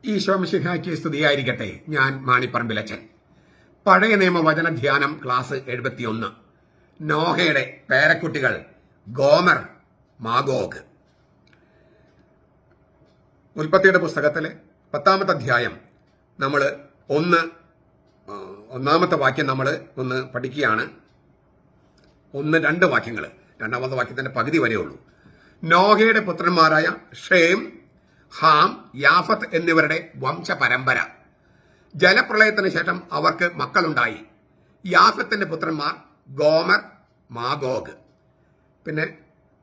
ഈശോ മിശിഹായ്ക്ക് സ്തുതിയായിരിക്കട്ടെ. ഞാൻ മാണിപ്പറമ്പിലച്ചൻ. പഴയ നിയമ വചന ധ്യാനം ക്ലാസ് 71. നോഹയുടെ പേരക്കുട്ടികൾ ഗോമർ, മാഗോഗ്. ഉൽപ്പത്തിയുടെ പുസ്തകത്തിലെ 10-ാമത്തെ അധ്യായം നമ്മൾ ഒന്നാമത്തെ വാക്യം നമ്മൾ ഒന്ന് പഠിക്കുകയാണ്. 1-2 വാക്യങ്ങൾ. രണ്ടാമത്തെ വാക്യത്തിന്റെ പകുതി വരെ ഉള്ളൂ. നോഹയുടെ പുത്രന്മാരായ ഷേം, ഹാം, യാഫത്ത് എന്നിവരുടെ വംശപരമ്പര. ജലപ്രളയത്തിന് ശേഷം അവർക്ക് മക്കളുണ്ടായി. യാഫത്തിന്റെ പുത്രന്മാർ ഗോമർ, മാഗോഗ്. പിന്നെ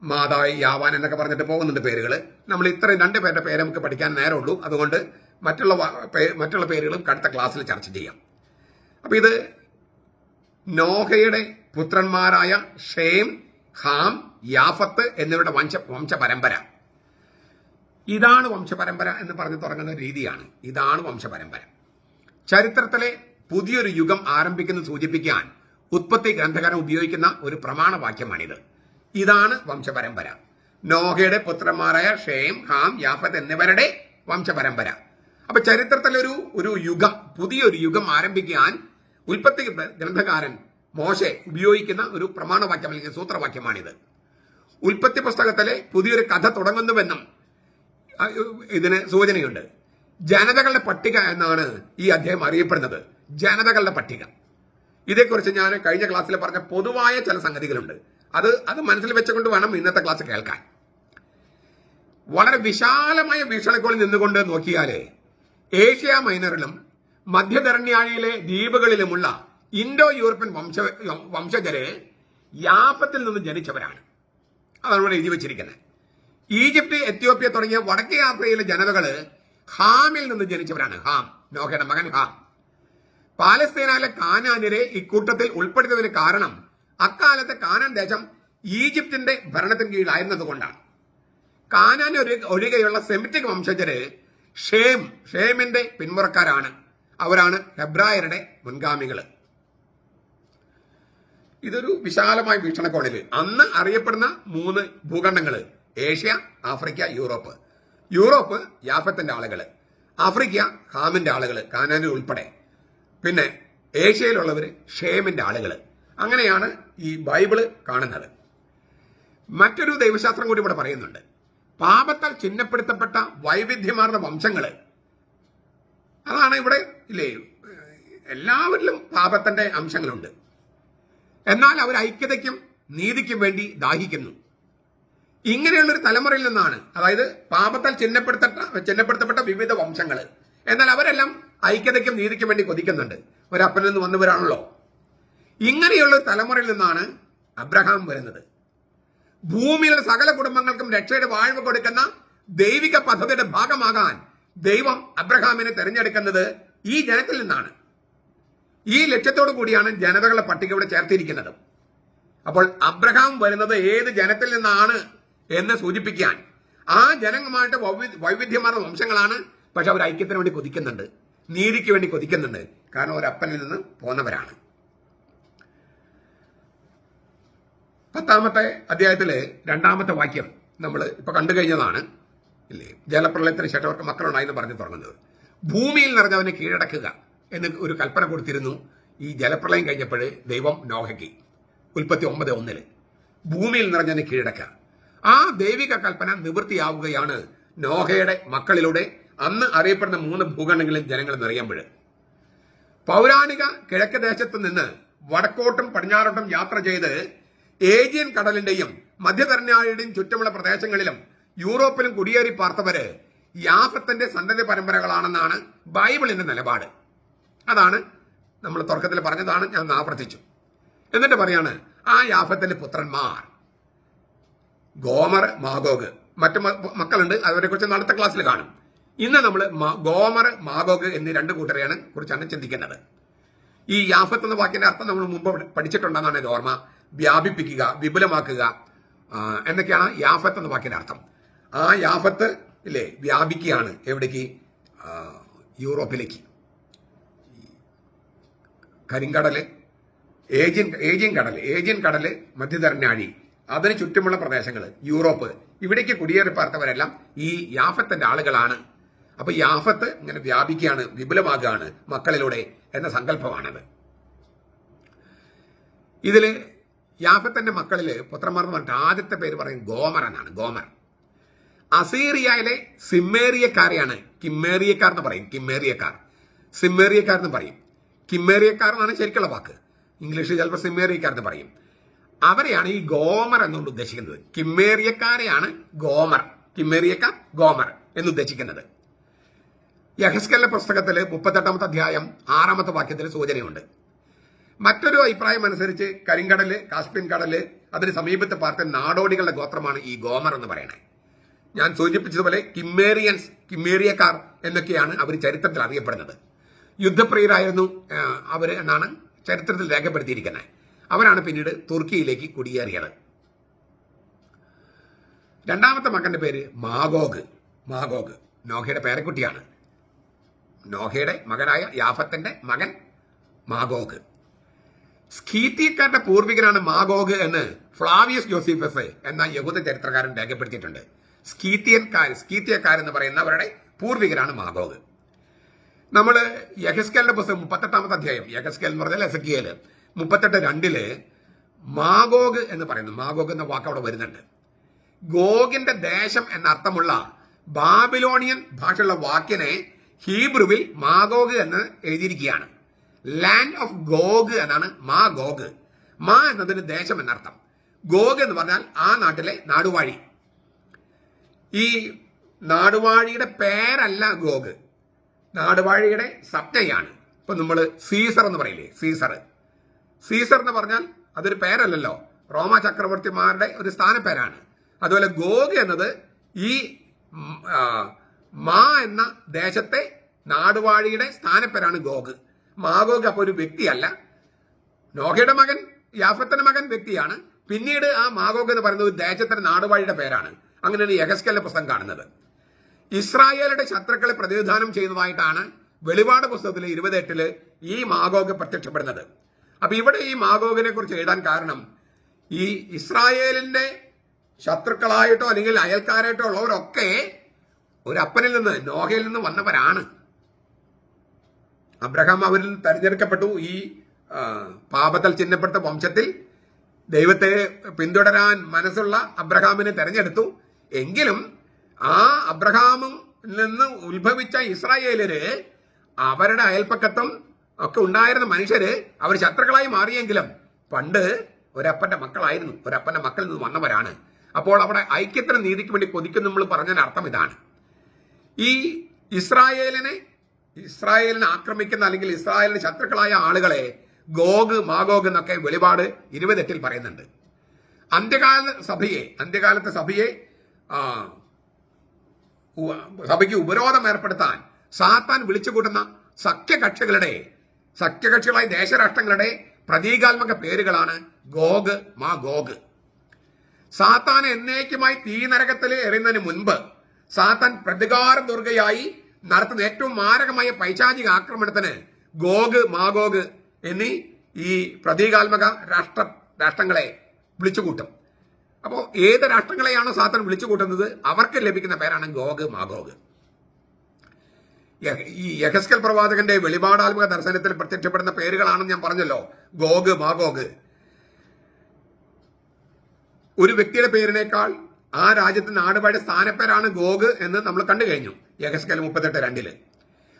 മാതായി, യാവാൻ എന്നൊക്കെ പറഞ്ഞിട്ട് പോകുന്നുണ്ട് പേരുകൾ. നമ്മൾ ഇത്രയും 2 പേരുടെ പേര് നമുക്ക് പഠിക്കാൻ നേരമുള്ളൂ. അതുകൊണ്ട് മറ്റുള്ള പേരുകളും അടുത്ത ക്ലാസ്സിൽ ചർച്ച ചെയ്യാം. അപ്പൊ ഇത് നോഹയുടെ പുത്രന്മാരായ ഷേം, ഹാം, യാഫത്ത് എന്നിവരുടെ വംശപരമ്പര. ഇതാണ് വംശപരമ്പര എന്ന് പറഞ്ഞു തുടങ്ങുന്ന രീതിയാണ്. ഇതാണ് വംശപരമ്പര. ചരിത്രത്തിലെ പുതിയൊരു യുഗം ആരംഭിക്കുന്നത് സൂചിപ്പിക്കാൻ ഉത്പത്തി ഗ്രന്ഥകാരൻ ഉപയോഗിക്കുന്ന ഒരു പ്രമാണവാക്യമാണിത്. ഇതാണ് വംശപരമ്പര. നോഹയുടെ പുത്രന്മാരായ ഷേം, ഹാം, യാഫത്ത് എന്നിവരുടെ വംശപരമ്പര. അപ്പൊ ചരിത്രത്തിലെ ഒരു യുഗം, പുതിയൊരു യുഗം ആരംഭിക്കാൻ ഉൽപ്പത്തി ഗ്രന്ഥകാരൻ മോശെ ഉപയോഗിക്കുന്ന ഒരു പ്രമാണവാക്യം അല്ലെങ്കിൽ സൂത്രവാക്യമാണിത്. ഉൽപ്പത്തി പുസ്തകത്തിലെ പുതിയൊരു കഥ തുടങ്ങുന്നുവെന്നും ഇതിന് സൂചനയുണ്ട്. ജനതകളുടെ പട്ടിക എന്നാണ് ഈ അധ്യായം അറിയപ്പെടുന്നത്. ജനതകളുടെ പട്ടിക. ഇതേക്കുറിച്ച് ഞാൻ കഴിഞ്ഞ ക്ലാസ്സിൽ പറഞ്ഞ പൊതുവായ ചില സംഗതികളുണ്ട്. അത് മനസ്സിൽ വെച്ചുകൊണ്ട് വേണം ഇന്നത്തെ ക്ലാസ് കേൾക്കാൻ. വളരെ വിശാലമായ വീക്ഷണകോണിൽ നിന്നുകൊണ്ട് നോക്കിയാല് ഏഷ്യ മൈനറിലും മധ്യധരണ്യാഴിയിലെ ദ്വീപുകളിലുമുള്ള ഇൻഡോ യൂറോപ്യൻ വംശജര് യാഫത്തിൽ നിന്ന് ജനിച്ചവരാണ്. അതാണ് ഇവിടെ എഴുതി വെച്ചിരിക്കുന്നത്. ഈജിപ്ത്, എത്യോപ്യ തുടങ്ങിയ വടക്കേ ആഫ്രിക്കയിലെ ജനതകള് ഹാമിൽ നിന്ന് ജനിച്ചവരാണ്. ഹാം, നോഹയുടെ മകൻ ഹാം. പാലസ്തീനയിലെ കാനാന്യരെ ഇക്കൂട്ടത്തിൽ ഉൾപ്പെടുത്തിയതിന് കാരണം അക്കാലത്തെ കാനാൻ ദേശം ഈജിപ്തിന്റെ ഭരണത്തിന് കീഴിലായിരുന്നത് കൊണ്ടാണ്. കാനാൻ ഒഴികെയുള്ള സെമിറ്റിക് വംശജര് ഷേമിന്റെ പിന്മുറക്കാരാണ്. അവരാണ് ഹെബ്രായരുടെ മുൻഗാമികള്. ഇതൊരു വിശാലമായ വീക്ഷണകോണിൽ അന്ന് അറിയപ്പെടുന്ന 3 ഭൂഖണ്ഡങ്ങള്: ഏഷ്യ, ആഫ്രിക്ക, യൂറോപ്പ്. യൂറോപ്പ് യാഫത്തിന്റെ ആളുകള്, ആഫ്രിക്ക ഹാമിന്റെ ആളുകള്, കാനാനിൽ ഉൾപ്പെടെ. പിന്നെ ഏഷ്യയിലുള്ളവര് ഷേമിന്റെ ആളുകള്. അങ്ങനെയാണ് ഈ ബൈബിള് കാണുന്നത്. മറ്റൊരു ദൈവശാസ്ത്രം കൂടി ഇവിടെ പറയുന്നുണ്ട്. പാപത്താൽ ചിഹ്നപ്പെടുത്തപ്പെട്ട വൈവിധ്യമാർന്ന വംശങ്ങള്. അതാണ് ഇവിടെ ഇല്ലേ, എല്ലാവരിലും പാപത്തിന്റെ അംശങ്ങളുണ്ട്. എന്നാൽ അവർ ഐക്യതയ്ക്കും നീതിക്കും വേണ്ടി ദാഹിക്കുന്നു. ഇങ്ങനെയുള്ളൊരു തലമുറയിൽ നിന്നാണ്, അതായത് പാപത്താൽ ചിഹ്നപ്പെടുത്തപ്പെട്ട വിവിധ വംശങ്ങൾ. എന്നാൽ അവരെല്ലാം ഐക്യതയ്ക്കും നീതിക്കും വേണ്ടി കൊതിക്കുന്നുണ്ട്. ഒരപ്പനിൽ നിന്ന് വന്നവരാണല്ലോ. ഇങ്ങനെയുള്ള തലമുറയിൽ നിന്നാണ് അബ്രഹാം വരുന്നത്. ഭൂമിയിലെ സകല കുടുംബങ്ങൾക്കും രക്ഷയുടെ വാഴ്വ് കൊടുക്കുന്ന ദൈവിക പദ്ധതിയുടെ ഭാഗമാകാൻ ദൈവം അബ്രഹാമിനെ തെരഞ്ഞെടുക്കുന്നത് ഈ ജനത്തിൽ നിന്നാണ്. ഈ ലക്ഷ്യത്തോടു കൂടിയാണ് ജനതകളുടെ പട്ടിക ഇവിടെ ചേർത്തിരിക്കുന്നത്. അപ്പോൾ അബ്രഹാം വരുന്നത് ഏത് ജനത്തിൽ നിന്നാണ് എന്ന് സൂചിപ്പിക്കാൻ ആ ജനങ്ങളുമായിട്ട് വൈവിധ്യമാർന്ന വംശങ്ങളാണ്. പക്ഷെ അവർ ഐക്യത്തിന് വേണ്ടി കൊതിക്കുന്നുണ്ട്, നീതിക്ക് വേണ്ടി കൊതിക്കുന്നുണ്ട്. കാരണം ഒരപ്പനിൽ നിന്ന് പോന്നവരാണ്. 10-ാമത്തെ അധ്യായത്തിലെ 2-ാമത്തെ വാക്യം നമ്മൾ ഇപ്പൊ കണ്ടു കഴിഞ്ഞതാണ് ഇല്ലേ. ജലപ്രളയത്തിന് ശേഷം അവർക്ക് മക്കളുണ്ടായെന്ന് പറഞ്ഞു തുടങ്ങുന്നത്. ഭൂമിയിൽ നിറഞ്ഞവനെ കീഴടക്കുക എന്ന് ഒരു കൽപ്പന കൊടുത്തിരുന്നു ഈ ജലപ്രളയം കഴിഞ്ഞപ്പോൾ ദൈവം നോഹയ്ക്ക്. ഉൽപ്പത്തി 9:1 ഭൂമിയിൽ നിറഞ്ഞവനെ കീഴടക്കുക. ആ ദൈവിക കൽപ്പന നിവൃത്തിയാവുകയാണ് നോഹയുടെ മക്കളിലൂടെ അന്ന് അറിയപ്പെടുന്ന 3 ഭൂഖണ്ഡങ്ങളിൽ ജനങ്ങൾ നിറയുമ്പോൾ. പൗരാണിക കിഴക്ക് ദേശത്ത് നിന്ന് വടക്കോട്ടും പടിഞ്ഞാറോട്ടും യാത്ര ചെയ്ത് ഏജിയൻ കടലിന്റെയും മധ്യധരണ്യാഴിയുടെയും ചുറ്റുമുള്ള പ്രദേശങ്ങളിലും യൂറോപ്പിലും കുടിയേറി പാർത്തവര് യാഫത്തിന്റെ സന്തതി പരമ്പരകളാണെന്നാണ് ബൈബിളിന്റെ നിലപാട്. അതാണ് നമ്മൾ തുടക്കത്തിൽ പറഞ്ഞതാണ്, ഞാൻ ആവർത്തിച്ചു. എന്നിട്ട് പറയാണ് ആ യാഫത്തിന്റെ പുത്രന്മാർ ഗോമർ, മാഗോഗ്. മറ്റു മക്കളുണ്ട്, അവരെ കുറിച്ച് അടുത്ത ക്ലാസ്സിൽ കാണും. ഇന്ന് നമ്മൾ ഗോമർ, മാഗോഗ് എന്നീ 2 കൂട്ടരെയാണ് കുറിച്ചാണ് ചിന്തിക്കുന്നത്. ഈ യാഫത്ത് എന്ന വാക്കിന്റെ അർത്ഥം നമ്മൾ മുമ്പ് പഠിച്ചിട്ടുണ്ടെന്നാണ് ഇത് ഓർമ്മ. വ്യാപിപ്പിക്കുക, വിപുലമാക്കുക എന്നൊക്കെയാണ് യാഫത്ത് എന്ന വാക്കിന്റെ അർത്ഥം. ആ യാഫത്ത് ഇല്ലേ വ്യാപിക്കുകയാണ് എവിടേക്ക്? യൂറോപ്പിലേക്ക്. കരിങ്കടല്, ഏജിയൻ കടല്, മധ്യധരണ്യാഴി, അതിന് ചുറ്റുമുള്ള പ്രദേശങ്ങൾ, യൂറോപ്പ്, ഇവിടേക്ക് കുടിയേറി പാർത്തവരെല്ലാം ഈ യാഫത്തിന്റെ ആളുകളാണ്. അപ്പൊ യാഫത്ത് ഇങ്ങനെ വ്യാപിക്കുകയാണ്, വിപുലമാകുകയാണ് മക്കളിലൂടെ എന്ന സങ്കല്പമാണത്. ഇതില് യാഫത്തിന്റെ മക്കളില് പുത്രന്മാർ എന്ന് പറഞ്ഞിട്ട് ആദ്യത്തെ പേര് പറയും ഗോമർ എന്നാണ്. ഗോമർ അസീറിയയിലെ സിമ്മേറിയക്കാരെയാണ് കിമ്മേറിയക്കാർ എന്ന് പറയും. സിമ്മേറിയക്കാർ എന്ന് പറയും. കിമ്മേറിയക്കാർ എന്നാണ് ശരിക്കുള്ള വാക്ക്. ഇംഗ്ലീഷിൽ ചിലപ്പോൾ സിമ്മേറിയക്കാർ എന്ന് പറയും. അവരെയാണ് ഈ ഗോമർ എന്നുകൊണ്ട് ഉദ്ദേശിക്കുന്നത്. കിമ്മേറിയക്കാരെയാണ് ഗോമർ എന്നുദ്ദേശിക്കുന്നത്. യഹെസ്കേലിന്റെ പുസ്തകത്തിൽ 38-ാമത്തെ അധ്യായം 6-ാമത്തെ വാക്യത്തിൽ സൂചനയുണ്ട്. മറ്റൊരു അഭിപ്രായം അനുസരിച്ച് കരിങ്കടല്, കാസ്പിയൻ കടല്, അതിന് സമീപത്തെ പാർത്ത നാടോടികളുടെ ഗോത്രമാണ് ഈ ഗോമർ എന്ന് പറയുന്നത്. ഞാൻ സൂചിപ്പിച്ചതുപോലെ കിമ്മേറിയക്കാർ എന്നൊക്കെയാണ് അവർ ചരിത്രത്തിൽ അറിയപ്പെടുന്നത്. യുദ്ധപ്രിയരായിരുന്നു അവർ എന്നാണ് ചരിത്രത്തിൽ രേഖപ്പെടുത്തിയിരിക്കുന്നത്. അവരാണ് പിന്നീട് തുർക്കിയിലേക്ക് കുടിയേറിയത്. രണ്ടാമത്തെ മകന്റെ പേര് മാഗോഗ്. നോഹയുടെ പേരക്കുട്ടിയാണ്. നോഹയുടെ മകനായ യാഫത്തിന്റെ മകൻ മാഗോഗ്. സ്കീത്തിയക്കാരുടെ പൂർവികനാണ് മാഗോഗ് എന്ന് ഫ്ലാവിയസ് ജോസീഫസ് എന്ന യഹൂദ ചരിത്രകാരൻ രേഖപ്പെടുത്തിയിട്ടുണ്ട്. സ്കീത്തിയക്കാരെന്ന് പറയുന്നവരുടെ പൂർവികരാണ് മാഗോഗ്. നമ്മൾ യഹെസ്കേലിന്റെ പുസ്തകം 38-ാമത്തെ അധ്യായം, യഹെസ്കേൽ എന്ന് പറഞ്ഞാൽ എസെക്കിയേൽ 38:2 മാഗോഗ് എന്ന് പറയുന്നു. മാഗോഗ് എന്ന വാക്ക് അവിടെ വരുന്നുണ്ട്. ഗോഗിന്റെ ദേശം എന്നർത്ഥമുള്ള ബാബിലോണിയൻ ഭാഷയുള്ള വാക്കിനെ ഹീബ്രുവിൽ മാഗോഗ് എന്ന് എഴുതിയിരിക്കുകയാണ്. ലാൻഡ് ഓഫ് ഗോഗ് എന്നാണ് മാഗോഗ്. മാ എന്നതിന് ദേശം എന്നർത്ഥം. ഗോഗ് എന്ന് പറഞ്ഞാൽ ആ നാട്ടിലെ നാടുവാഴി. ഈ നാടുവാഴിയുടെ പേരല്ല ഗോഗ്, നാടുവാഴിയുടെ സംജ്ഞയാണ്. ഇപ്പൊ നമ്മൾ സീസർ എന്ന് പറയില്ലേ, സീസർ എന്ന് പറഞ്ഞാൽ അതൊരു പേരല്ലല്ലോ, റോമ ചക്രവർത്തിമാരുടെ ഒരു സ്ഥാനപ്പേരാണ്. അതുപോലെ ഗോഗ് എന്നത് ഈ മാ എന്ന ദേശത്തെ നാടുവാഴിയുടെ സ്ഥാനപ്പേരാണ് ഗോഗ്. മാഗോഗ് അപ്പൊ ഒരു വ്യക്തിയല്ല. നോഹയുടെ മകൻ യാഫത്തിന്റെ മകൻ വ്യക്തിയാണ്. പിന്നീട് ആ മാഗോഗ് എന്ന് പറയുന്നത് ഒരു ദേശത്തിന്റെ നാടുവാഴിയുടെ പേരാണ്. അങ്ങനെയാണ് യഹെസ്കേലിന്റെ പുസ്തകം കാണുന്നത്. ഇസ്രായേലിന്റെ ശത്രുക്കളെ പ്രതിനിധാനം ചെയ്യുന്നതായിട്ടാണ് വെളിപാട് പുസ്തകത്തിലെ 28 ഈ മാഗോഗ് പ്രത്യക്ഷപ്പെടുന്നത്. അപ്പൊ ഇവിടെ ഈ മാഗോഗിനെ കുറിച്ച് എഴുതാൻ കാരണം ഈ ഇസ്രായേലിന്റെ ശത്രുക്കളായിട്ടോ അല്ലെങ്കിൽ അയൽക്കാരായിട്ടോ ഉള്ളവരൊക്കെ ഒരു അപ്പനിൽ നിന്ന്, നോഹയിൽ നിന്ന് വന്നവരാണ്. അബ്രഹാം അവരിൽ തെരഞ്ഞെടുക്കപ്പെട്ടു. ഈ പാപത്തിൽ ചിഹ്നപ്പെട്ട വംശത്തിൽ ദൈവത്തെ പിന്തുടരാൻ മനസ്സുള്ള അബ്രഹാമിനെ തെരഞ്ഞെടുത്തു. എങ്കിലും ആ അബ്രഹാമിൽ നിന്ന് ഉത്ഭവിച്ച ഇസ്രായേലര് അവരുടെ അയൽപ്പക്കത്തും ഒക്കെ ഉണ്ടായിരുന്ന മനുഷ്യര് അവർ ശത്രുക്കളായി മാറിയെങ്കിലും പണ്ട് ഒരപ്പന്റെ മക്കളായിരുന്നു, ഒരപ്പന്റെ മക്കളിൽ നിന്ന് വന്നവരാണ്. അപ്പോൾ അവിടെ ഐക്യത്തിന് നീതിക്ക് വേണ്ടി കൊതിക്കും നമ്മൾ പറഞ്ഞതിന് അർത്ഥം ഇതാണ്. ഈ ഇസ്രായേലിനെ ആക്രമിക്കുന്ന അല്ലെങ്കിൽ ഇസ്രായേലിന് ശത്രുക്കളായ ആളുകളെ ഗോഗ് മാഗോഗ് എന്നൊക്കെ വെളിപാട് 28 പറയുന്നുണ്ട്. അന്ത്യകാലത്തെ സഭയെ സഭയ്ക്ക് ഉപരോധം ഏർപ്പെടുത്താൻ സാത്താൻ വിളിച്ചുകൂട്ടുന്ന സഖ്യകക്ഷികളായ ദേശരാഷ്ട്രങ്ങളുടെ പ്രതീകാത്മക പേരുകളാണ് ഗോഗ് മാഗോഗ്. സാത്താൻ എന്നേക്കുമായി തീനരകത്തിൽ എറിയുന്നതിന് മുൻപ് സാത്താൻ പ്രതികാര ദുർഗയായി നടത്തുന്ന ഏറ്റവും മാരകമായ പൈശാചിക ആക്രമണത്തിന് ഗോഗ് മാഗോഗ് എന്നീ ഈ പ്രതീകാത്മക രാഷ്ട്രങ്ങളെ വിളിച്ചുകൂട്ടും. അപ്പോൾ ഏത് രാഷ്ട്രങ്ങളെയാണോ സാത്താൻ വിളിച്ചുകൂട്ടുന്നത് അവർക്ക് ലഭിക്കുന്ന പേരാണ് ഗോഗ് മാഗോഗ്. ഈ യഹെസ്കേൽ പ്രവാചകന്റെ വെളിപാടാത്മക ദർശനത്തിൽ പ്രത്യക്ഷപ്പെടുന്ന പേരുകളാണെന്ന് ഞാൻ പറഞ്ഞല്ലോ, ഗോഗ് മാഗോഗ്. ഒരു വ്യക്തിയുടെ പേരിനേക്കാൾ ആ രാജ്യത്തിന്റെ നാടുവാഴിയുടെ സ്ഥാനപ്പേരാണ് ഗോഗ് എന്ന് നമ്മൾ കണ്ടു കഴിഞ്ഞു യഹെസ്കേൽ 38:2.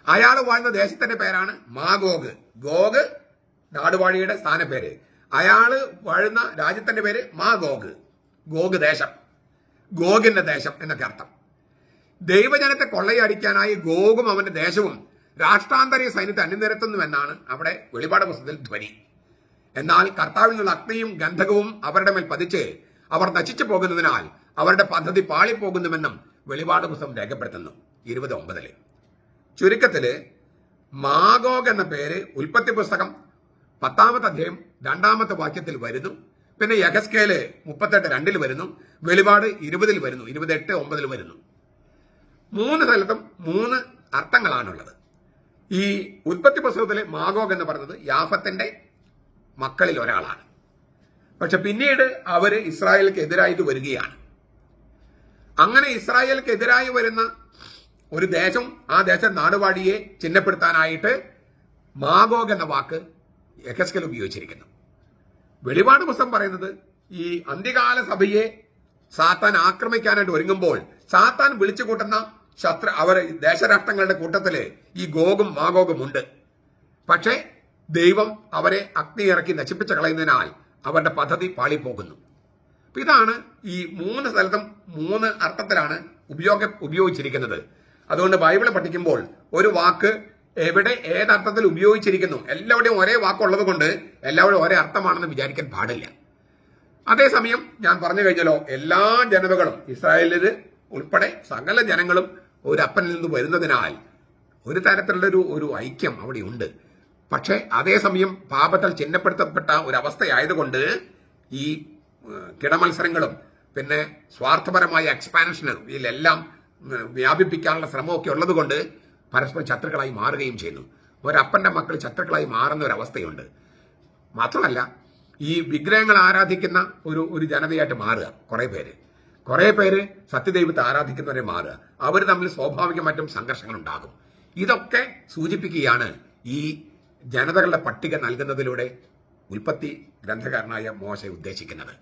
അയാൾ വാഴുന്ന ദേശത്തിന്റെ പേരാണ് മാഗോഗ്. ഗോഗ് നാടുവാഴിയുടെ സ്ഥാനപ്പേര്. അയാള് വാഴുന്ന രാജ്യത്തിന്റെ പേര് മാഗോഗ്. ഗോഗ് ദേശം, ഗോഗിന്റെ ദേശം എന്നൊക്കെ അർത്ഥം. ദൈവജനത്തെ കൊള്ളയടിക്കാനായി ഗോഗും അവന്റെ ദേശവും രാഷ്ട്രാന്തരീയ സൈന്യത്തെ അണിനിരത്തുന്നുവെന്നാണ് അവിടെ വെളിപാട് പുസ്തകത്തിൽ ധ്വനി. എന്നാൽ കർത്താവിൽ നിന്നുള്ള അഗ്നിയും ഗന്ധകവും അവരുടെ മേൽ പതിച്ച് അവർ നശിച്ചു പോകുന്നതിനാൽ അവരുടെ പദ്ധതി പാളിപ്പോകുന്നുവെന്നും വെളിപാട് പുസ്തകം രേഖപ്പെടുത്തുന്നു 29. ചുരുക്കത്തില് മാഗോഗ് എന്ന പേര് ഉൽപ്പത്തി പുസ്തകം 10-ാമത്തെ അധ്യായം 2-ാമത്തെ വാക്യത്തിൽ വരുന്നു. പിന്നെ യഹെസ്കേല് 38:2 വരുന്നു. വെളിപാട് 20 വരുന്നു, 28:9 വരുന്നു. 3 സ്ഥലത്തും 3 അർത്ഥങ്ങളാണുള്ളത്. ഈ ഉൽപ്പത്തി പുസ്തകത്തിലെ മാഗോഗ് എന്ന് പറയുന്നത് യാഫത്തിന്റെ മക്കളിൽ ഒരാളാണ്. പക്ഷെ പിന്നീട് അവര് ഇസ്രായേലിക്ക് എതിരായിട്ട് വരികയാണ്. അങ്ങനെ ഇസ്രായേലിക്ക് എതിരായി വരുന്ന ഒരു ദേശം ആ ദേശം നാടുവാഴിയെ ചിഹ്നപ്പെടുത്താനായിട്ട് മാഗോഗ് എന്ന വാക്ക് യെഹെസ്കേൽ ഉപയോഗിച്ചിരിക്കുന്നു. വെളിപാട് പുസ്തകം പറയുന്നത് ഈ അന്ത്യകാല സഭയെ സാത്താൻ ആക്രമിക്കാനായിട്ട് ഒരുങ്ങുമ്പോൾ സാത്താൻ വിളിച്ചു കൂട്ടുന്ന അവർ ദേശരാഷ്ട്രങ്ങളുടെ കൂട്ടത്തില് ഈ ഗോഗും മാഗോഗും ഉണ്ട്. പക്ഷേ ദൈവം അവരെ അഗ്നി ഇറക്കി നശിപ്പിച്ച് കളയുന്നതിനാൽ അവരുടെ പദ്ധതി പാളിപ്പോകുന്നു. ഇതാണ് ഈ 3 സ്ഥലത്തും 3 അർത്ഥത്തിലാണ് ഉപയോഗിച്ചിരിക്കുന്നത്. അതുകൊണ്ട് ബൈബിൾ പഠിക്കുമ്പോൾ ഒരു വാക്ക് എവിടെ ഏതർത്ഥത്തിൽ ഉപയോഗിച്ചിരിക്കുന്നു, എല്ലാവരുടെയും ഒരേ വാക്കുള്ളത് കൊണ്ട് എല്ലാവരും ഒരേ അർത്ഥമാണെന്ന് വിചാരിക്കാൻ പാടില്ല. അതേസമയം ഞാൻ പറഞ്ഞു കഴിഞ്ഞല്ലോ, എല്ലാ ജനതകളും ഇസ്രായേലിൽ ഉൾപ്പെടെ സകല ജനങ്ങളും ഒരു അപ്പനിൽ നിന്ന് വരുന്നതിനാൽ ഒരു തരത്തിലുള്ള ഒരു ഐക്യം അവിടെ ഉണ്ട്. പക്ഷെ അതേസമയം പാപത്താൽ ചിഹ്നപ്പെടുത്തപ്പെട്ട ഒരു അവസ്ഥയായതുകൊണ്ട് ഈ കിടമത്സരങ്ങളും പിന്നെ സ്വാർത്ഥപരമായ എക്സ്പാൻഷനും ഇതിലെല്ലാം വ്യാപിപ്പിക്കാനുള്ള ശ്രമമൊക്കെ ഉള്ളത് കൊണ്ട് പരസ്പരം ശത്രുക്കളായി മാറുകയും ചെയ്യുന്നു. ഒരപ്പന്റെ മക്കൾ ശത്രുക്കളായി മാറുന്ന ഒരു അവസ്ഥയുണ്ട്. മാത്രമല്ല ഈ വിഗ്രഹങ്ങൾ ആരാധിക്കുന്ന ഒരു ജനതയായിട്ട് മാറുക കുറെ പേര് സത്യദൈവത്തെ ആരാധിക്കുന്നവരെ മാറുക. അവർ തമ്മിൽ സ്വാഭാവികമായിട്ടും സംഘർഷങ്ങൾ ഉണ്ടാകും. ഇതൊക്കെ സൂചിപ്പിക്കുകയാണ് ഈ ജനതകളുടെ പട്ടിക നൽകുന്നതിലൂടെ ഉൽപ്പത്തി ഗ്രന്ഥകാരനായ മോശെ ഉദ്ദേശിക്കുന്നത്.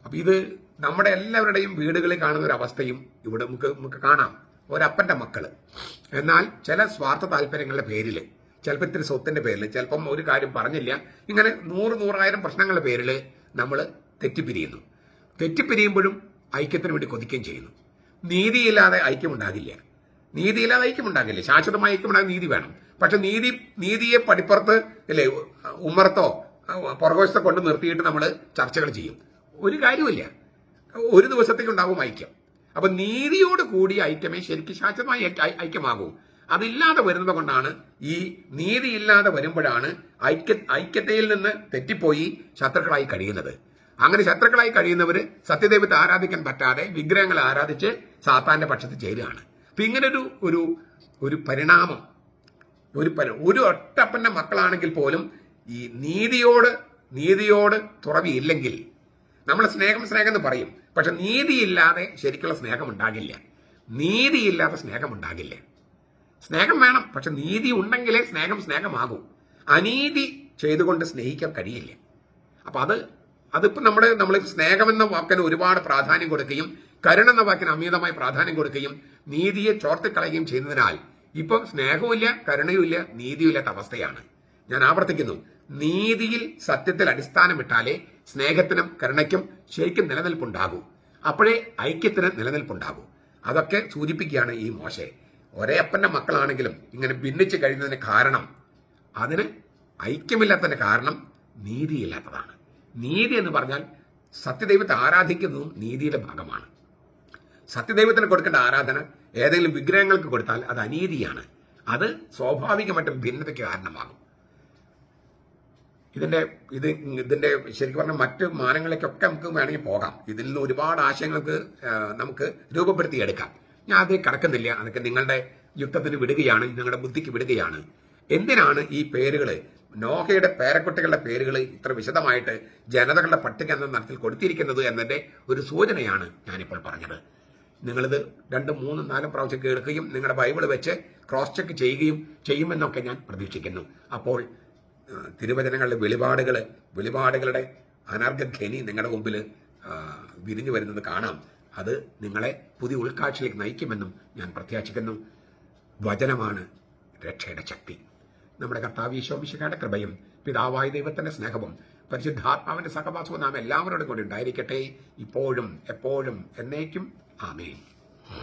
അപ്പൊ ഇത് നമ്മുടെ എല്ലാവരുടെയും വീടുകളിൽ കാണുന്ന ഒരു അവസ്ഥയും ഇവിടെ നമുക്ക് കാണാം. ഒരപ്പന്റെ മക്കള്, എന്നാൽ ചില സ്വാർത്ഥ താല്പര്യങ്ങളുടെ പേരിൽ, ചിലപ്പോൾ ഇത്തിരി സ്വത്തിന്റെ പേരിൽ, ചിലപ്പം ഒരു കാര്യം പറഞ്ഞില്ല, ഇങ്ങനെ 100,000 പ്രശ്നങ്ങളുടെ പേരിൽ നമ്മൾ തെറ്റിപ്പിരിയുമ്പോഴും ഐക്യത്തിന് വേണ്ടി കൊതിക്കുകയും ചെയ്യുന്നു. നീതിയില്ലാതെ ഐക്യമുണ്ടാകില്ല. ശാശ്വതമായ ഐക്യമുണ്ടാകാൻ നീതി വേണം. പക്ഷെ നീതിയെ പടിപ്പുറത്ത് അല്ലേ ഉമ്മറത്തോ പുറകുവശത്തോ കൊണ്ട് നിർത്തിയിട്ട് നമ്മൾ ചർച്ചകൾ ചെയ്യും. ഒരു കാര്യമില്ല. ഒരു ദിവസത്തേക്ക് ഉണ്ടാവും ഐക്യം. അപ്പൊ നീതിയോട് കൂടിയ ഐക്യമേ ശരിക്കും ശാശ്വതമായ ഐക്യമാകൂ. അതില്ലാതെ വരുന്നത് കൊണ്ടാണ്, ഈ നീതിയില്ലാതെ വരുമ്പോഴാണ് ഐക്യതയിൽ നിന്ന് തെറ്റിപ്പോയി ശത്രുക്കളായി കഴിയുന്നത്. അങ്ങനെ ശത്രുക്കളായി കഴിയുന്നവര് സത്യദൈവത്തെ ആരാധിക്കാൻ പറ്റാതെ വിഗ്രഹങ്ങളെ ആരാധിച്ച് സാത്താന്റെ പക്ഷത്ത് ചേരുകയാണ്. അപ്പൊ ഇങ്ങനെ ഒരു പരിണാമം, ഒരു ഒറ്റപ്പന്റെ മക്കളാണെങ്കിൽ പോലും ഈ നീതിയോട് തുറവിയില്ലെങ്കിൽ, നമ്മൾ സ്നേഹം എന്ന് പറയും, പക്ഷെ നീതിയില്ലാതെ ശരിക്കുള്ള സ്നേഹം ഉണ്ടാകില്ല. സ്നേഹം വേണം, പക്ഷെ നീതി ഉണ്ടെങ്കിലേ സ്നേഹമാകൂ. അനീതി ചെയ്തുകൊണ്ട് സ്നേഹിക്കാൻ കഴിയില്ല. അപ്പൊ അതിപ്പോ നമ്മൾ സ്നേഹമെന്ന വാക്കിന് ഒരുപാട് പ്രാധാന്യം കൊടുക്കുകയും കരുണ എന്ന വാക്കിന് അമിതമായി പ്രാധാന്യം കൊടുക്കുകയും നീതിയെ ചോർത്തിക്കളയുകയും ചെയ്യുന്നതിനാൽ ഇപ്പൊ സ്നേഹവുമില്ല, കരുണയുമില്ല, നീതിയില്ലാത്ത അവസ്ഥയാണ്. ഞാൻ ആവർത്തിക്കുന്നു, നീതിയിൽ സത്യത്തിൽ അടിസ്ഥാനമിട്ടാലേ സ്നേഹത്തിനും കരുണയ്ക്കും ശരിക്കും നിലനിൽപ്പുണ്ടാകൂ. അപ്പോഴേ ഐക്യത്തിന് നിലനിൽപ്പുണ്ടാകൂ. അതൊക്കെ സൂചിപ്പിക്കുകയാണ് ഈ മോശെ. ഒരേ അപ്പന്റെ മക്കളാണെങ്കിലും ഇങ്ങനെ ഭിന്നിച്ച് കഴിയുന്നതിന് കാരണം, അതിന് ഐക്യമില്ലാത്തതിന്റെ കാരണം നീതിയില്ലാത്തതാണ്. നീതി എന്ന് പറഞ്ഞാൽ സത്യദൈവത്തെ ആരാധിക്കുന്നതും നീതിയുടെ ഭാഗമാണ്. സത്യദൈവത്തിന് കൊടുക്കേണ്ട ആരാധന ഏതെങ്കിലും വിഗ്രഹങ്ങൾക്ക് കൊടുത്താൽ അത് അനീതിയാണ്. അത് സ്വാഭാവികമായിട്ടും ഭിന്നതയ്ക്ക് കാരണമാകും. ഇതിന്റെ ശരിക്കും പറഞ്ഞാൽ മറ്റ് മാനങ്ങളിലേക്കൊക്കെ നമുക്ക് വേണമെങ്കിൽ പോകാം. ഇതിൽ നിന്ന് ഒരുപാട് ആശയങ്ങൾക്ക് നമുക്ക് രൂപപ്പെടുത്തിയെടുക്കാം. ഞാൻ അതിൽ കടക്കുന്നില്ല. അതൊക്കെ നിങ്ങളുടെ യുക്തത്തിന് വിടുകയാണ്, നിങ്ങളുടെ ബുദ്ധിക്ക് വിടുകയാണ്. എന്തിനാണ് ഈ പേരുകൾ, നോഹയുടെ പേരക്കുട്ടികളുടെ പേരുകൾ ഇത്ര വിശദമായിട്ട് ജനതകളുടെ പട്ടിക എന്ന തരത്തിൽ കൊടുത്തിരിക്കുന്നത് എന്നതിന്റെ ഒരു സൂചനയാണ് ഞാനിപ്പോൾ പറഞ്ഞത്. നിങ്ങളിത് 2, 3, 4 പ്രാവശ്യം കേൾക്കുകയും നിങ്ങളുടെ ബൈബിൾ വെച്ച് ക്രോസ് ചെക്ക് ചെയ്യുമെന്നൊക്കെ ഞാൻ പ്രതീക്ഷിക്കുന്നു. അപ്പോൾ തിരുവചനങ്ങളുടെ വെളിപാടുകളുടെ അനർഘധ്വനി നിങ്ങളുടെ മുമ്പിൽ വിരിഞ്ഞു വരുന്നത് കാണാം. അത് നിങ്ങളെ പുതിയ ഉൾക്കാഴ്ചയിലേക്ക് നയിക്കുമെന്നും ഞാൻ പ്രത്യാശിക്കുന്നു. വചനമാണ് രക്ഷയുടെ ശക്തി. നമ്മുടെ കർത്താവ് ഈശോ മിശിഹായുടെ കൃപയും പിതാവായ ദൈവത്തിന്റെ സ്നേഹവും പരിശുദ്ധാത്മാവിന്റെ സഹവാസവും നാം എല്ലാവരോടും കൂടി ഉണ്ടായിരിക്കട്ടെ, ഇപ്പോഴും എപ്പോഴും എന്നേക്കും. ആമേൻ.